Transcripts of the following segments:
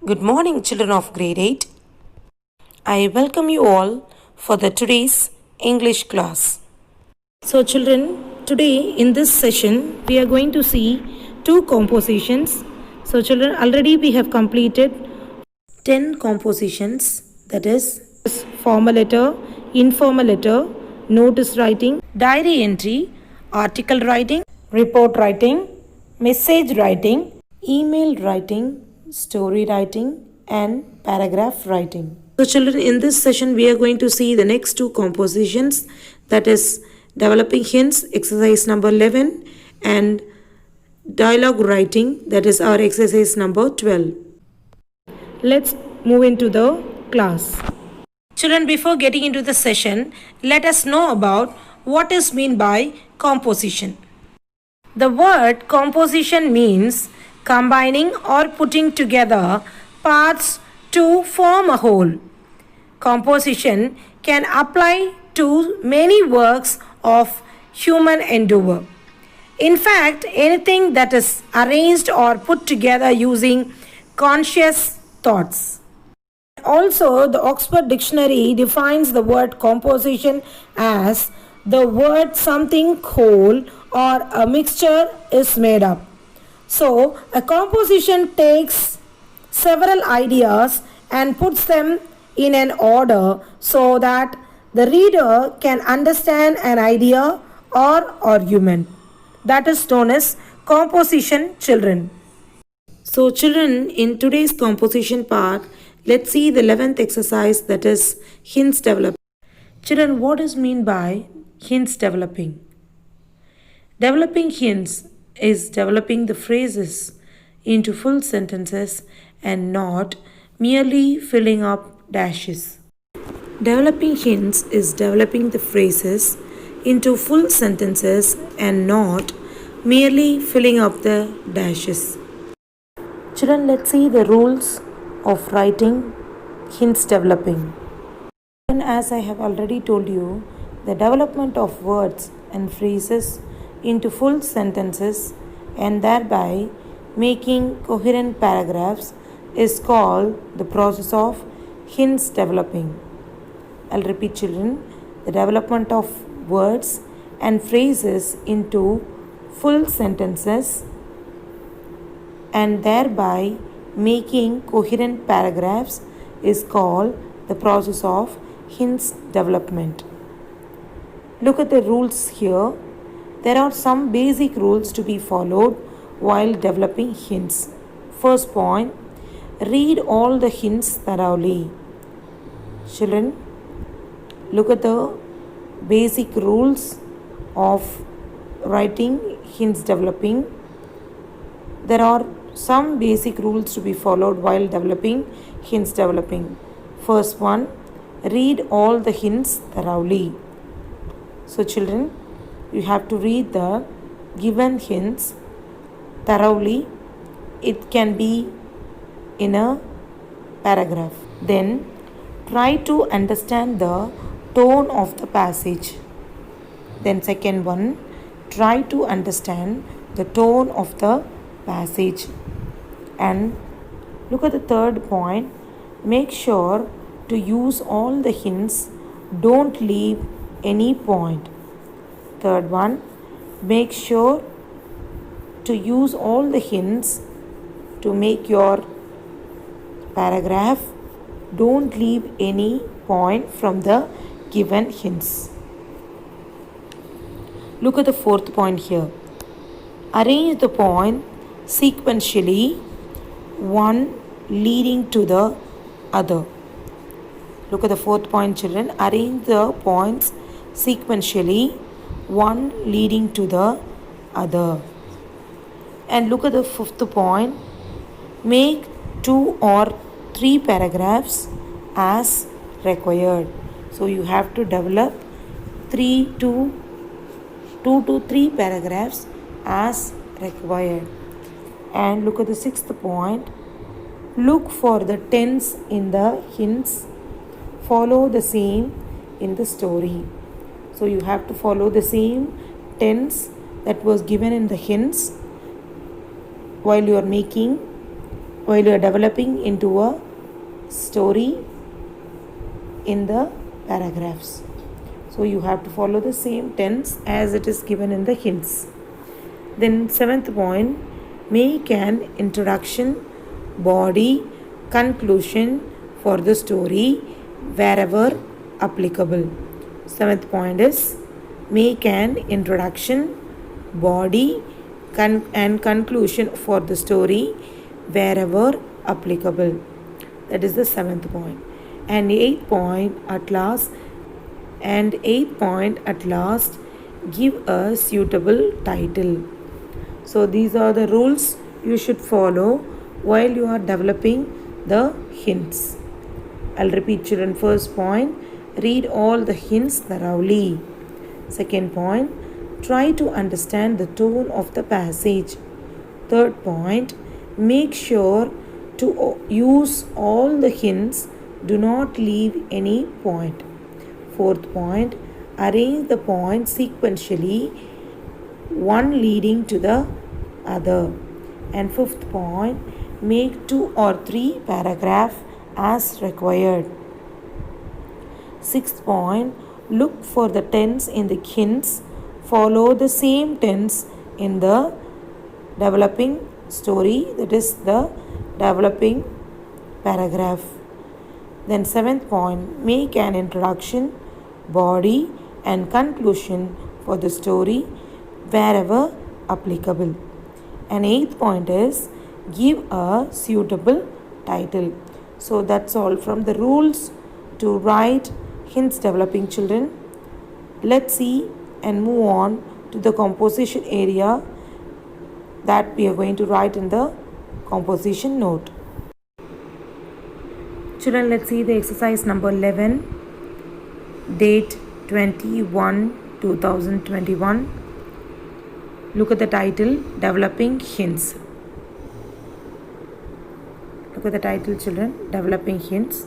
Good morning, children of grade 8. I welcome you all for the today's English class. So, children, today in this session, we are going to see two compositions. So, children, already we have completed 10 compositions, that is, formal letter, informal letter, notice writing, diary entry, article writing, report writing, message writing, email writing, story writing, and paragraph writing. So, children, in this session, we are going to see the next two compositions, that is, developing hints, exercise number 11, and dialogue writing, that is our exercise number 12. Let's move into the class. Children, before getting into the session, let us know about what is meant by composition. The word composition means combining or putting together parts to form a whole. Composition can apply to many works of human endeavor. In fact, anything that is arranged or put together using conscious thoughts. Also, the Oxford Dictionary defines the word composition as the word something whole or a mixture is made up. So, a composition takes several ideas and puts them in an order so that the reader can understand an idea or argument. That is known as composition, children. So, children, in today's composition part, let's see the 11th exercise, that is hints developing. Children, what is mean by hints developing? Developing hints is developing the phrases into full sentences and not merely filling up dashes. Developing hints is developing the phrases into full sentences and not merely filling up the dashes. Children, let's see the rules of writing hints developing. And as I have already told you, the development of words and phrases into full sentences and thereby making coherent paragraphs is called the process of hints developing. I'll repeat, children. The development of words and phrases into full sentences and thereby making coherent paragraphs is called the process of hints development. Look at the rules here. There are some basic rules to be followed while developing hints. First point, read all the hints thoroughly. Children, look at the basic rules of writing hints developing. There are some basic rules to be followed while developing hints developing. First one, read all the hints thoroughly. So, children, you have to read the given hints thoroughly. It can be in a paragraph. Then, try to understand the tone of the passage. Then, second one, try to understand the tone of the passage. And look at the third point, make sure to use all the hints, don't leave any point. Third one, make sure to use all the hints to make your paragraph, don't leave any point from the given hints. Look at the fourth point here. Arrange the point sequentially, one leading to the other. Look at the fourth point, children. Arrange the points sequentially, one leading to the other. And look at the fifth point. Make 2 or 3 paragraphs as required. So you have to develop 2 to 3 paragraphs as required. And look at the sixth point. Look for the tense in the hints. Follow the same in the story. So you have to follow the same tense that was given in the hints while you are making while you are developing into a story in the paragraphs. So you have to follow the same tense as it is given in the hints. Then seventh point, make an introduction, body, conclusion for the story wherever applicable. Seventh point is make an introduction, body, and conclusion for the story wherever applicable. That is the seventh point. And eighth point at last, give a suitable title. So these are the rules you should follow while you are developing the hints. I'll repeat, children. First point, read all the hints thoroughly. Second point, try to understand the tone of the passage. Third point, make sure to use all the hints. Do not leave any point. Fourth point, arrange the points sequentially, one leading to the other. And fifth point, make 2 or 3 paragraphs as required. Sixth point, look for the tense in the hints. Follow the same tense in the developing story, that is the developing paragraph. Then seventh point, make an introduction, body, and conclusion for the story wherever applicable. And eighth point is give a suitable title. So that's all from the rules to write hints developing, children. Let's see and move on to the composition area that we are going to write in the composition note. Children, let's see the exercise number 11, date 21/2021. Look at the title, Developing Hints. Look at the title, children, Developing Hints.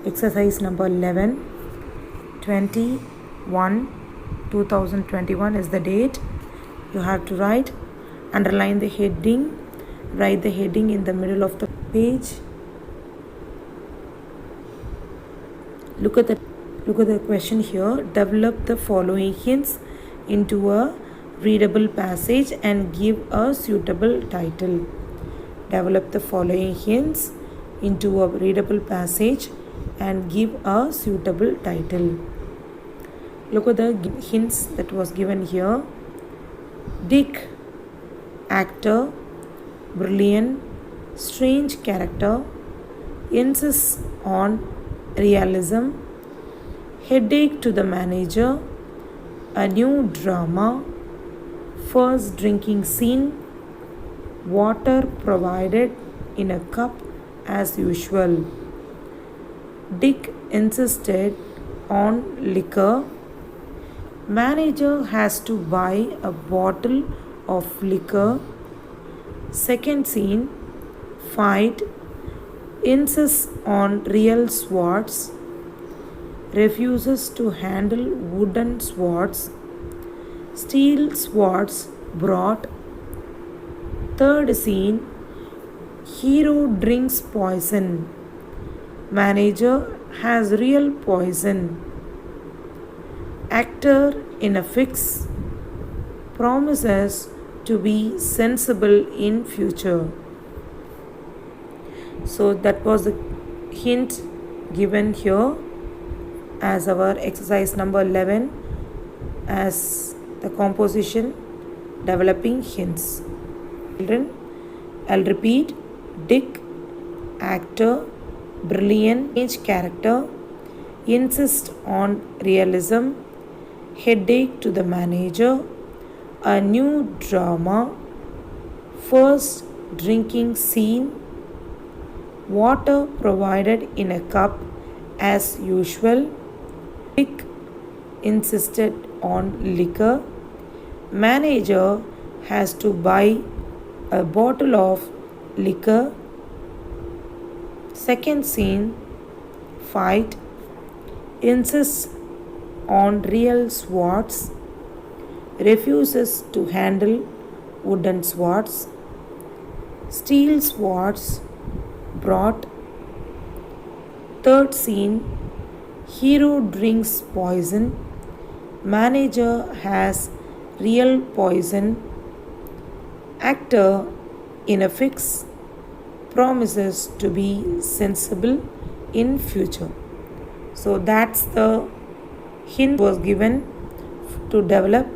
Exercise number 11, 21/2021 is the date. You have to write, underline the heading, write the heading in the middle of the page. Look at the question here. Develop the following hints into a readable passage and give a suitable title. Develop the following hints into a readable passage and give a suitable title. Look at the hints that was given here. Dick, actor, brilliant, strange character, insists on realism, headache to the manager, a new drama, first drinking scene, water provided in a cup as usual. Dick insisted on liquor. Manager has to buy a bottle of liquor. Second scene, fight, insists on real swords, refuses to handle wooden swords, steel swords brought. Third scene, hero drinks poison. Manager has real poison. Actor in a fix, promises to be sensible in future. So that was the hint given here as our exercise number 11 as the composition developing hints. Children, I'll repeat. Dick, actor, brilliant, strange character, insist on realism, headache to the manager, a new drama, first drinking scene, water provided in a cup as usual. Dick insisted on liquor. Manager has to buy a bottle of liquor. Second scene, fight, insists on real swords, refuses to handle wooden swords. steel swords brought. Third scene, hero drinks poison. Manager has real poison. Actor in a fix promises to be sensible in future. So that's the hint was given to develop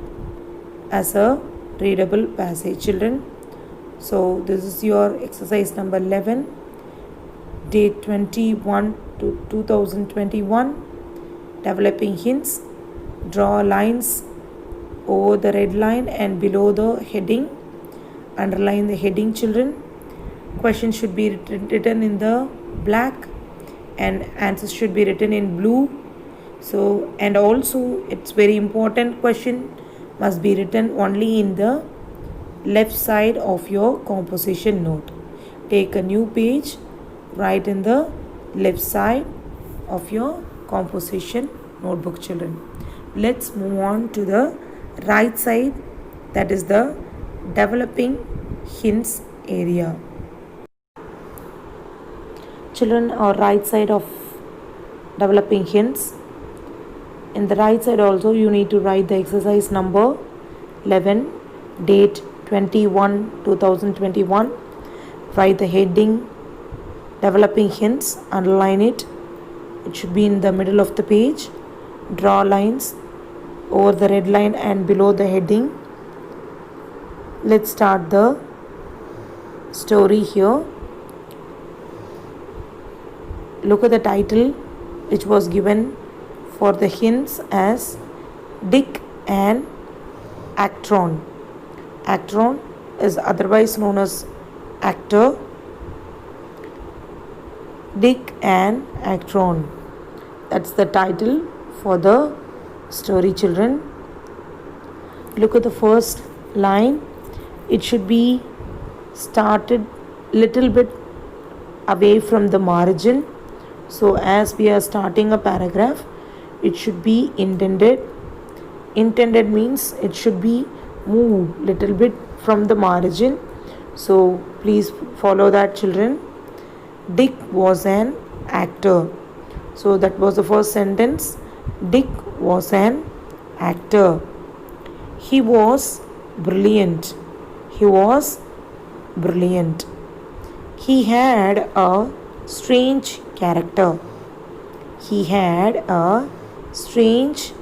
as a readable passage, children. So this is your exercise number 11, date 21 to 2021. Developing hints. Draw lines over the red line and below the heading. Underline the heading, children. Question should be written in the black and answers should be written in blue. So, and also it's very important, question must be written only in the left side of your composition note. Take a new page, write in the left side of your composition notebook, children. Let's move on to the right side, that is the developing hints area. Children, our right side of developing hints. In the right side also you need to write the exercise number 11, date 21 2021. Write the heading developing hints, underline it. It should be in the middle of the page. Draw lines over the red line and below the heading. Let's start the story here. Look at the title, which was given for the hints as Dick and Actron. Actron is otherwise known as actor. Dick and Actron. That's the title for the story, children. Look at the first line. It should be started little bit away from the margin. So as we are starting a paragraph, it should be indented. Indented means it should be moved little bit from the margin. So please follow that, children. Dick was an actor. So that was the first sentence. Dick was an actor. He was brilliant. He was brilliant. He had a strange character. He had a strange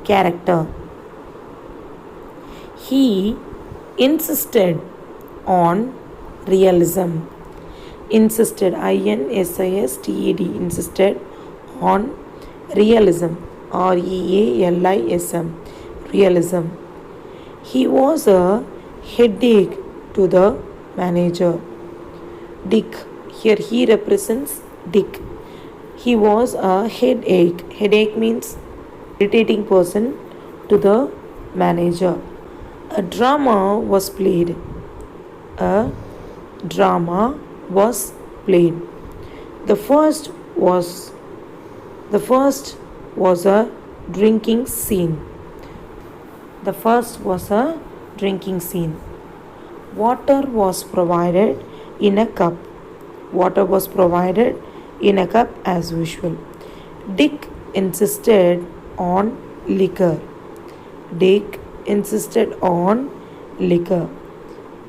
character. He insisted on realism. Insisted, INSISTED, insisted on realism, REALISM, realism. He was a headache to the manager. Dick, here he represents Dick. He was a headache. Headache means irritating person to the manager. A drama was played. A drama was played. The first was a drinking scene. The first was a drinking scene. Water was provided in a cup. Water was provided in a cup as usual. Dick insisted on liquor. Dick insisted on liquor.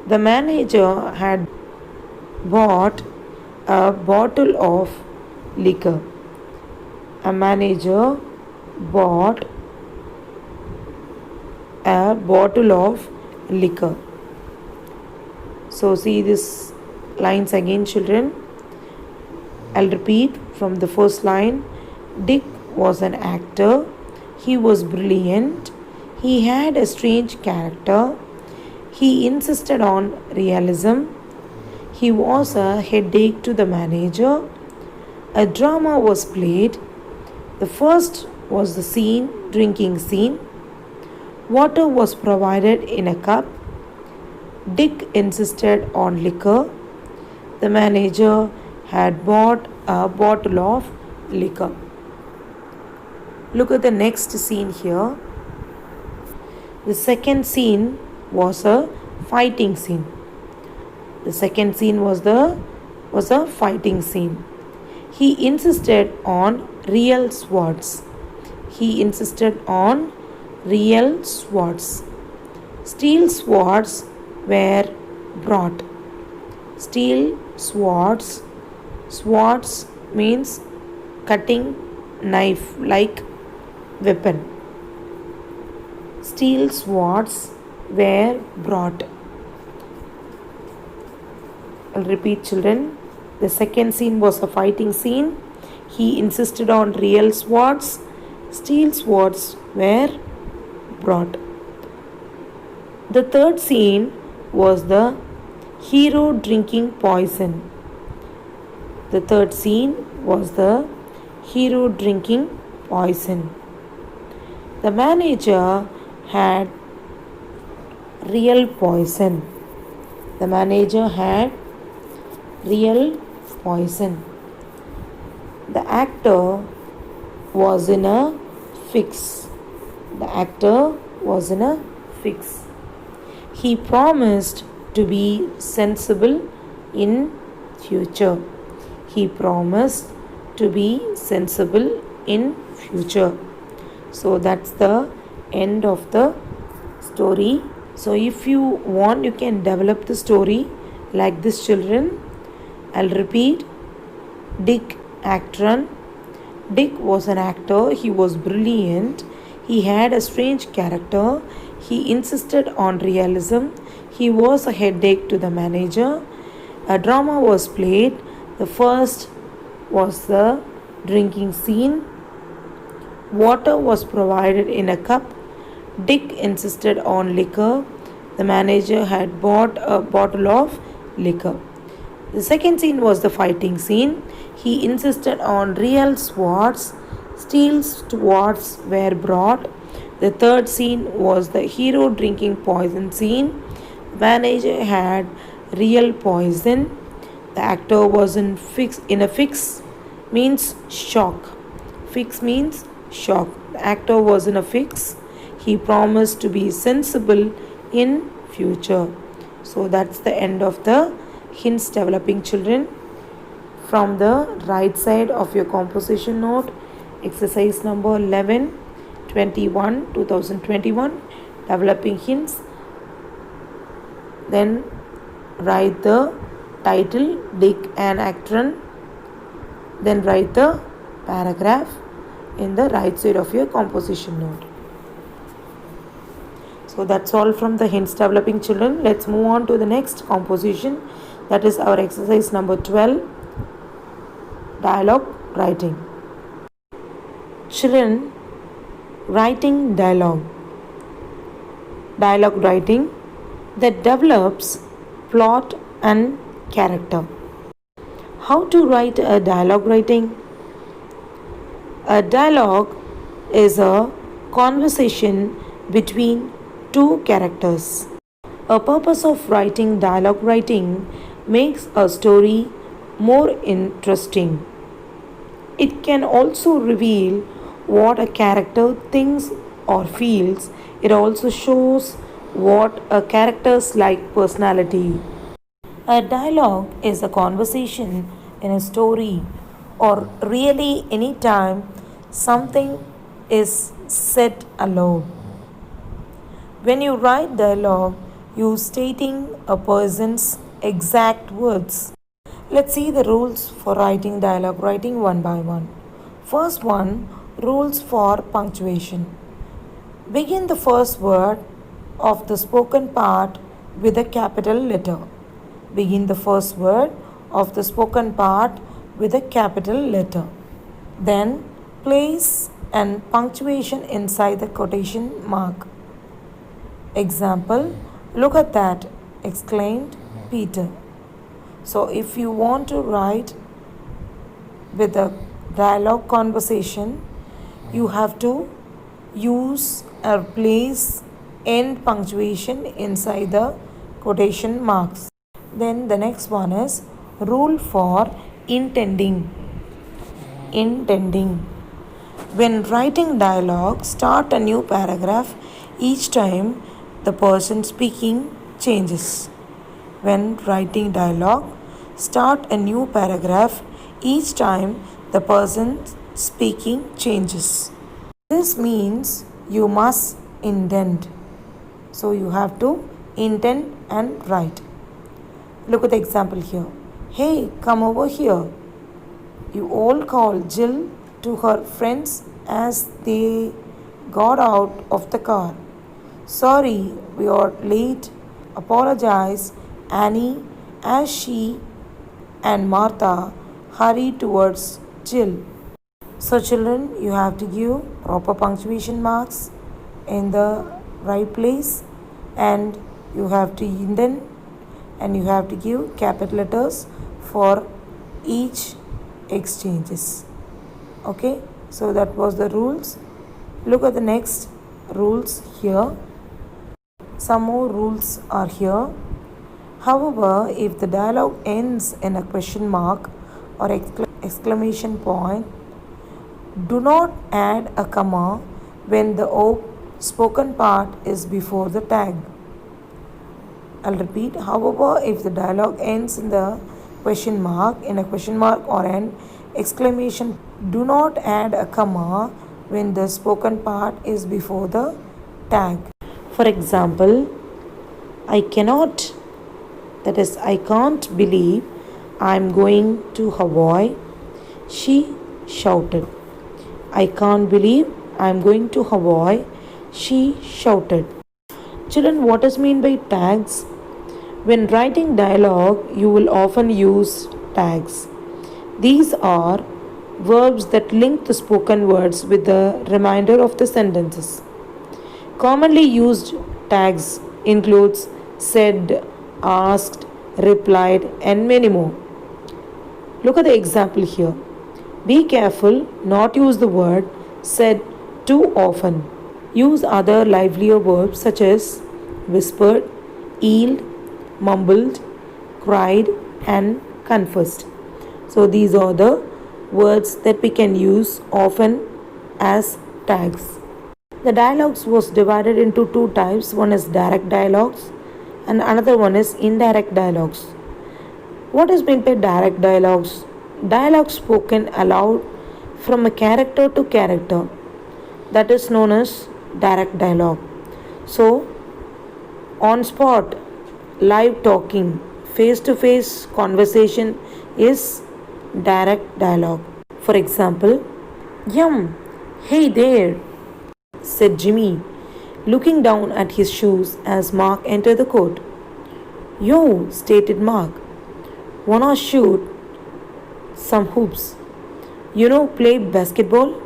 The manager had bought a bottle of liquor. A manager bought a bottle of liquor. So see these lines again, children. I'll repeat from the first line. Dick was an actor. He was brilliant. He had a strange character. He insisted on realism. He was a headache to the manager. A drama was played. The first was the scene, drinking scene. Water was provided in a cup. Dick insisted on liquor. The manager had bought a bottle of liquor. Look at the next scene here. The second scene was a fighting scene. The second scene was a fighting scene. He insisted on real swords. He insisted on real swords. Steel swords were brought. Steel swords. Swords means cutting knife like weapon. Steel swords were brought. I'll repeat, children. The second scene was a fighting scene. He insisted on real swords. Steel swords were brought. The third scene was the hero drinking poison. The third scene was the hero drinking poison. The manager had real poison. The manager had real poison. The actor was in a fix. The actor was in a fix. He promised to be sensible in future. He promised to be sensible in future. So that's the end of the story. So if you want, you can develop the story like this, children. I'll repeat. Dick Acton. Dick was an actor. He was brilliant. He had a strange character. He insisted on realism. He was a headache to the manager. A drama was played. The first was the drinking scene. Water was provided in a cup. Dick insisted on liquor. The manager had bought a bottle of liquor. The second scene was the fighting scene. He insisted on real swords. Steel swords were brought. The third scene was the hero drinking poison scene. The manager had real poison. The actor was in a fix means shock. Fix means shock. The actor was in a fix. He promised to be sensible in future. So that's the end of the hints developing, children. From the right side of your composition note, exercise number 11, 21, 2021, developing hints. Then write the title, Dick and Acton. Then write the paragraph in the right side of your composition note. So that's all from the hints developing, children. Let's move on to the next composition. That is our exercise number 12, dialogue writing. Children, writing dialogue. Dialogue writing that develops plot and character. How to write a dialogue writing? A dialogue is a conversation between two characters. A purpose of writing dialogue writing makes a story more interesting. It can also reveal what a character thinks or feels. It also shows what a character's like personality. A dialogue is a conversation in a story, or really any time something is said aloud. When you write dialogue, you stating a person's exact words. Let's see the rules for writing dialogue writing one by one. First one, rules for punctuation. Begin the first word of the spoken part with a capital letter. Begin the first word of the spoken part with a capital letter. Then place an punctuation inside the quotation mark. Example, look at that, exclaimed Peter. So if you want to write with a dialogue conversation, you have to use or place end punctuation inside the quotation marks. Then the next one is rule for intending. Intending. When writing dialogue, start a new paragraph each time the person speaking changes. when writing dialogue, start a new paragraph each time the person speaking changes. This means you must indent. So you have to indent and write. Look at the example here. Hey, come over here. You all called Jill to her friends as they got out of the car. Sorry, we are late. Apologize, Annie, as she and Martha hurried towards Jill. So, children, you have to give proper punctuation marks in the right place, and you have to indent, and you have to give capital letters for each exchanges. Okay, so that was the rules. Look at the next rules here. Some more rules are here. However, if the dialogue ends in a question mark or exclamation point, do not add a comma when the spoken part is before the tag. I'll repeat. However, if the dialogue ends in a question mark or an exclamation, do not add a comma when the spoken part is before the tag. For example, I cannot, that is, I can't believe I'm going to Hawaii, she shouted. I can't believe I'm going to Hawaii, she shouted. Children, what is meant by tags? When writing dialogue, you will often use tags. These are verbs that link the spoken words with the remainder of the sentences. Commonly used tags includes said, asked, replied, and many more. Look at the example here. Be careful not use the word said too often. Use other livelier verbs such as whispered, yelled, mumbled, cried, and confessed. So these are the words that we can use often as tags. The dialogues was divided into two types. One is direct dialogues and another one is indirect dialogues. What is meant by direct dialogues? Dialogue spoken aloud from a character to character. That is known as direct dialogue. So, on spot, live talking, face to face conversation is direct dialogue. For example, Yum, hey there, said Jimmy, looking down at his shoes as Mark entered the court. Yo, stated Mark, wanna shoot some hoops? Play basketball?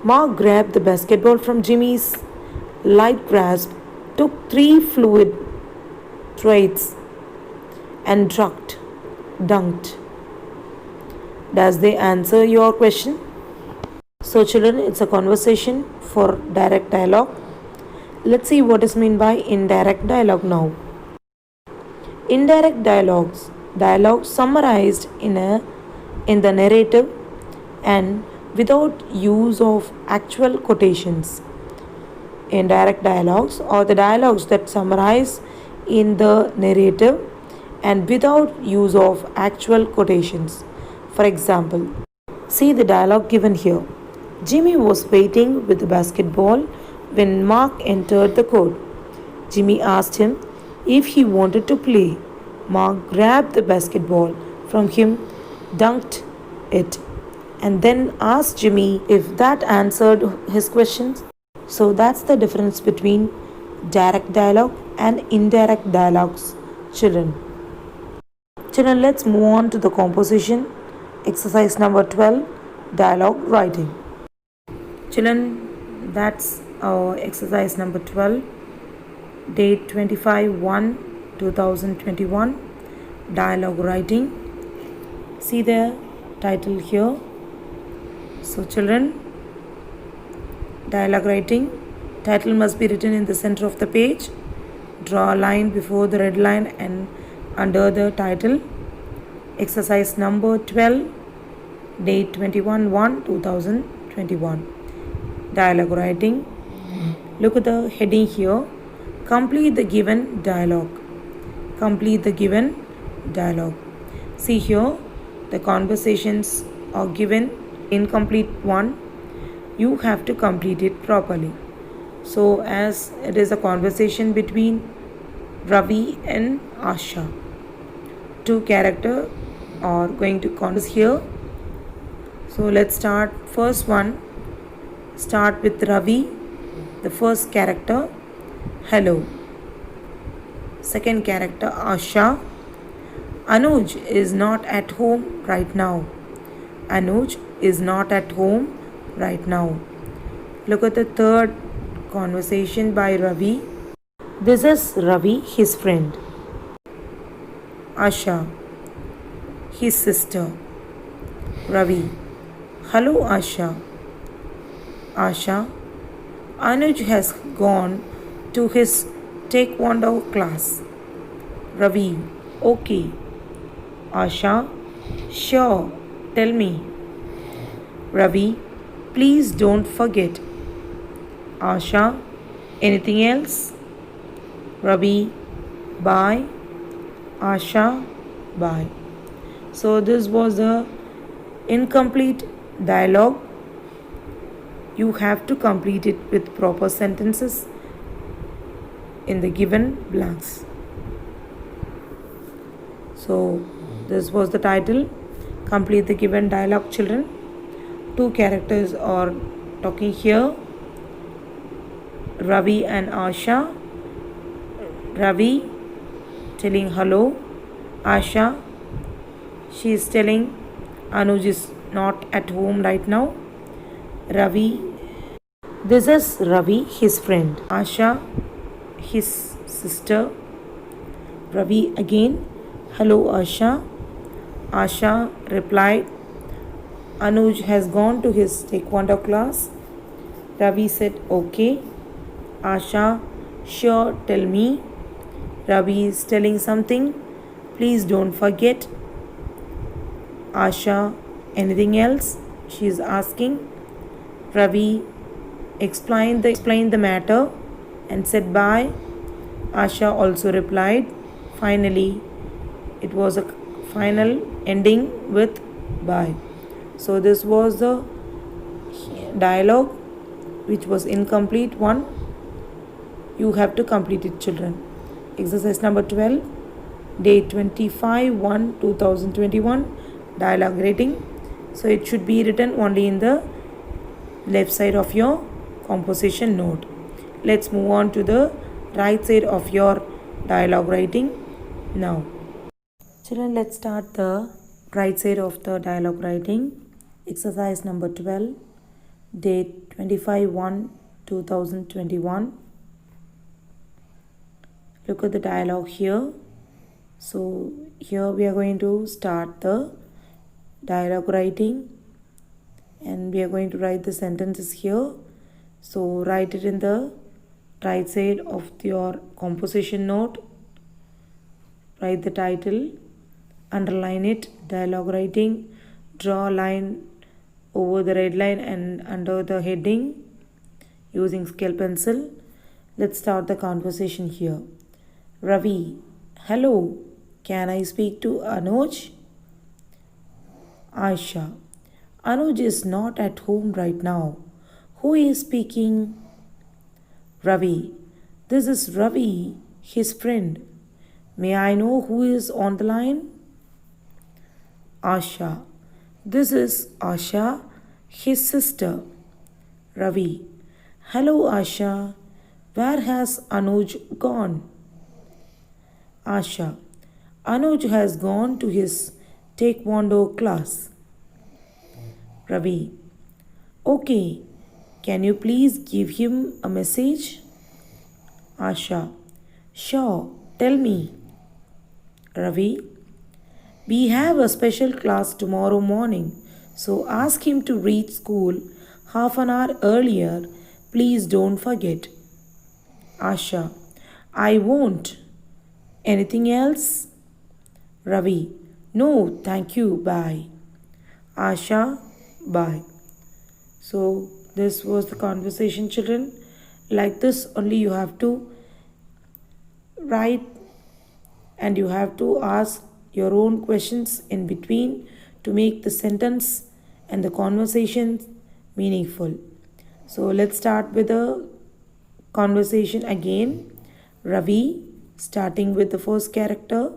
Mark grabbed the basketball from Jimmy's light grasp, took 3 fluid strides, and dunked. Does they answer your question? So children, it's a conversation for direct dialogue. Let's see what is meant by indirect dialogue now. Indirect dialogues summarized in the narrative and without use of actual quotations. Indirect dialogues are the dialogues that summarize in the narrative and without use of actual quotations. For example, see the dialogue given here. Jimmy was waiting with the basketball when Mark entered the court. Jimmy asked him if he wanted to play. Mark grabbed the basketball from him, dunked it, and then asked Jimmy if that answered his questions. So that's the difference between direct dialogue and indirect dialogues, children. Children, let's move on to the composition. Exercise number 12, dialogue writing. Children, that's our exercise number 12, date 25/1/2021, dialogue writing. See the title here. So children, dialogue writing, title must be written in the center of the page. Draw a line before the red line and under the title. Exercise number 12, date 21/1/2021, dialogue writing. Look at the heading here. Complete the given dialogue. complete the given dialogue. See here, the conversations are given incomplete one. You have to complete it properly. So as it is a conversation between Ravi and Asha, two characters are going to converse here. So let's start. First one, start with Ravi, the first character. Hello. Second character, Asha. Anuj is not at home right now. Anuj is not at home right now. Look at the third conversation by Ravi. This is Ravi, his friend. Asha, his sister. Ravi, hello Asha. Asha, Anuj has gone to his taekwondo class. Ravi, okay. Asha, sure, tell me. Ravi, please don't forget. Asha, anything else? Ravi, bye. Asha, bye. So this was the incomplete dialogue. You have to complete it with proper sentences in the given blanks. So this was the title. Complete the given dialogue, children. Two characters are talking here, Ravi and Asha. Ravi telling hello. Asha, she is telling Anuj is not at home right now. Ravi, this is Ravi, his friend. Asha, his sister. Ravi again, hello Asha. Asha replied, Anuj has gone to his taekwondo class. Ravi said, okay. Asha, sure, tell me. Ravi is telling something. Please don't forget. Asha, anything else? She is asking. Ravi explained the matter and said bye. Asha also replied. Finally, it was a final ending with bye. So this was the dialogue which was incomplete one. You have to complete it, children. Exercise number 12, day 25/1/2021, dialogue rating. So it should be written only in the left side of your composition note. Let's move on to the right side of your dialogue writing now. Children, let's start the right side of the dialogue writing. Exercise number 12, date 25/1/2021. Look at the dialogue here. So here we are going to start the dialogue writing, and we are going to write the sentences here. So write it in the right side of your composition note. Write the title, underline it, dialogue writing, draw a line over the red line and under the heading using scale pencil. Let's start the conversation here. Ravi, hello, can I speak to Anuj? Asha, Anuj is not at home right now. Who is speaking? Ravi, this is Ravi, his friend. May I know who is on the line? Asha, this is Asha, his sister. Ravi, hello Asha, where has Anuj gone? Asha, Anuj has gone to his taekwondo class. Ravi, okay, can you please give him a message? Asha, sure, tell me. Ravi, we have a special class tomorrow morning, so ask him to reach school half an hour earlier. Please don't forget. Asha, I won't. Anything else? Ravi, no, thank you, bye. Asha, bye. So this was the conversation, children. Like this only you have to write and you have to ask your own questions in between to make the sentence and the conversation meaningful. So let's start with the conversation again. Ravi, starting with the first character.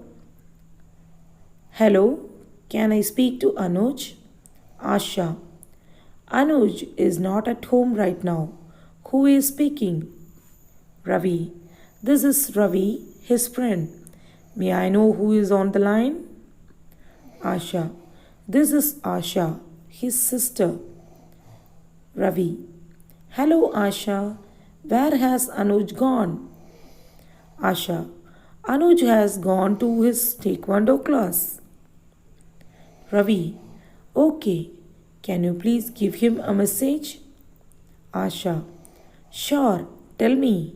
Hello, can I speak to Anuj? Asha. Anuj is not at home right now. Who is speaking? Ravi. This is Ravi, his friend. May I know who is on the line? Asha. This is Asha, his sister. Ravi. Hello, Asha. Where has Anuj gone? Asha. Anuj has gone to his taekwondo class. Ravi. Okay. Can you please give him a message? Asha. Sure. Tell me.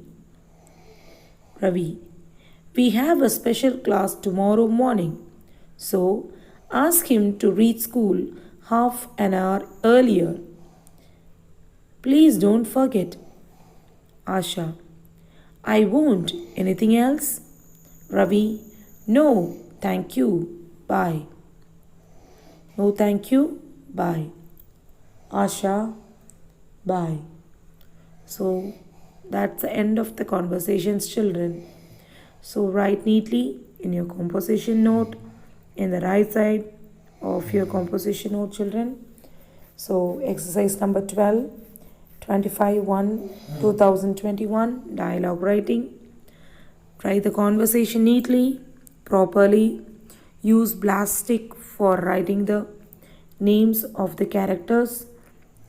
Ravi. We have a special class tomorrow morning. So ask him to reach school half an hour earlier. Please don't forget. Asha. I won't. Anything else? Ravi. No, thank you. Bye. No, thank you. Bye. Asha. Bye. So that's the end of the conversations, children. So write neatly in your composition note in the right side of your composition note, children. So exercise number 12, 25/1, 2021, dialogue writing. Write the conversation neatly, properly. Use blast stick for writing the names of the characters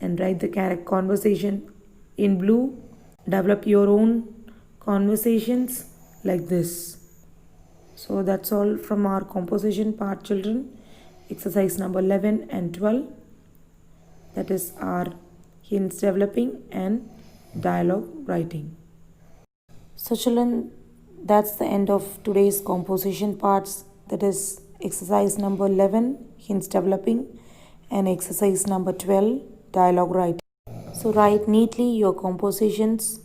and write the conversation in blue. Develop your own conversations like this. So that's all from our composition part, children. Exercise number 11 and 12. That is our hints developing and dialogue writing. So children, that's the end of today's composition parts. That is exercise number 11, hints developing, and exercise number 12, dialogue writing. So write neatly your compositions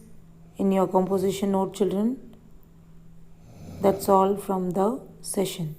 in your composition note, children. That's all from the session.